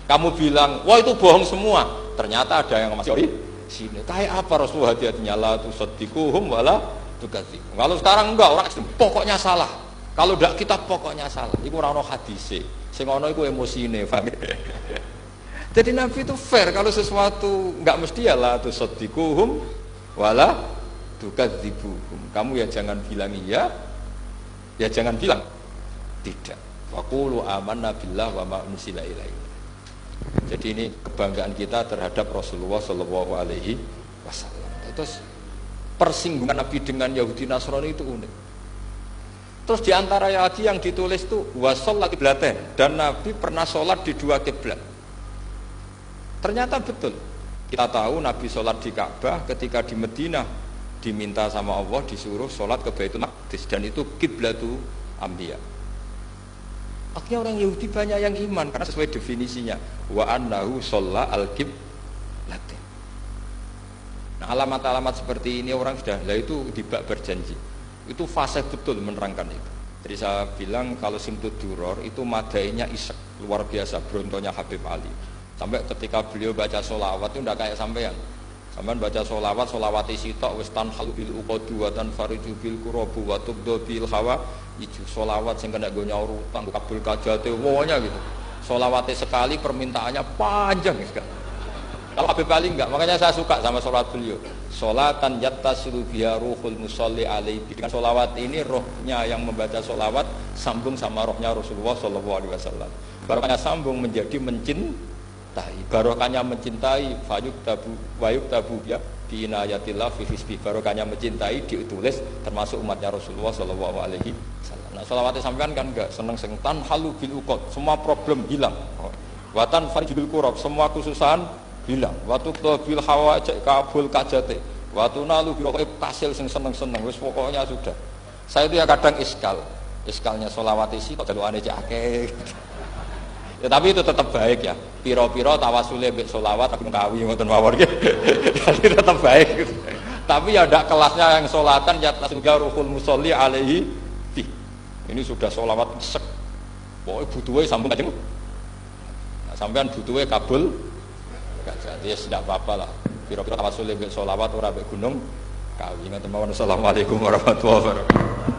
Kamu bilang, wah itu bohong semua. Ternyata ada yang masih orisinil. Kayak apa Rasulullah hati-hatinya? La tusaddiquhum wa la tukadzibuhum. Kalau sekarang enggak, orang ekstrem, pokoknya salah. Kalau tidak kita pokoknya salah. Iku ora ono hadise. Sing ono iku emosine, paham? Jadi Nabi itu fair, kalau sesuatu enggak mesti ya la tusaddiquhum wa la tukadzibuhum. Kamu ya jangan bilang iya, ya jangan bilang tidak. Wa qulu amanna billah wa ma unzila ilaihi. Jadi ini kebanggaan kita terhadap Rasulullah Shallallahu Alaihi Wasallam. Terus persinggungan Nabi dengan Yahudi Nasrani itu unik. Terus diantara hadis yang ditulis itu wasolat kiblaten, dan Nabi pernah sholat di dua kiblat. Ternyata betul. Kita tahu Nabi sholat di Ka'bah, ketika di Madinah diminta sama Allah disuruh sholat ke Baitul Maqdis, dan itu kiblatu Anbiya. Akhirnya orang Yahudi banyak yang iman karena sesuai definisinya wa annahu sholla al-qiblatin. Nah, alamat-alamat seperti ini orang sudah, lah itu dibak berjanji. Itu fase betul menerangkan itu. Jadi saya bilang kalau Simtud Duror itu madainya isek luar biasa, brontonya Habib Ali. Sampai ketika beliau baca sholawat itu tidak kayak sampean. Sampean baca sholawat, sholawati sitok wis tanhalu bil uqadu wa tanfariju bil kurabu wa tubdo bil hawa iju sholawat sing kena go nyaur utang kabul kajate wonya gitu. Sholawatnya sekali permintaannya panjang sekali. Kalau Habib Ali enggak, makanya saya suka sama sholat beliau. Sholatan yattasilu biha ruhul musolli alaihi. Dengan sholawat ini rohnya yang membaca sholawat sambung sama rohnya Rasulullah sallallahu alaihi wasallam. Barokahnya sambung menjadi mencintai. Barokahnya mencintai fayuk tabu ya bi inayatillah fi hisbi. Barokahnya mencintai ditulis termasuk umatnya Rasulullah sallallahu alaihi wasallam. Nah, sholawatnya sampean kan enggak seneng tanhalu bil uqad, semua problem hilang. Watan farijul kurab, semua kesusahan hilang. Watu bil hawa cek kabul kajate. Watu nalu biro kasil sing seneng-seneng. Wis pokoknya sudah. Saya itu ya kadang iskalnya sholawat isi kok jaluane cek akeh. Ya tapi itu tetap baik ya. Piro-piro tawasule mbek sholawat aku kawi ngoten mawon nggih. Jadi tetap baik. Tapi ya ndak kelasnya yang sholatan ya tasgaruhul musolli alaihi. Ini sudah sholawat sek. Pokoke butuhe sambung kanjeng. Nah, sampean butuhe kabul. Ya tidak apa-apa lah. Kira-kira tawasul lebih sholawat ora mbek gunung kawi. Assalamualaikum warahmatullahi wabarakatuh.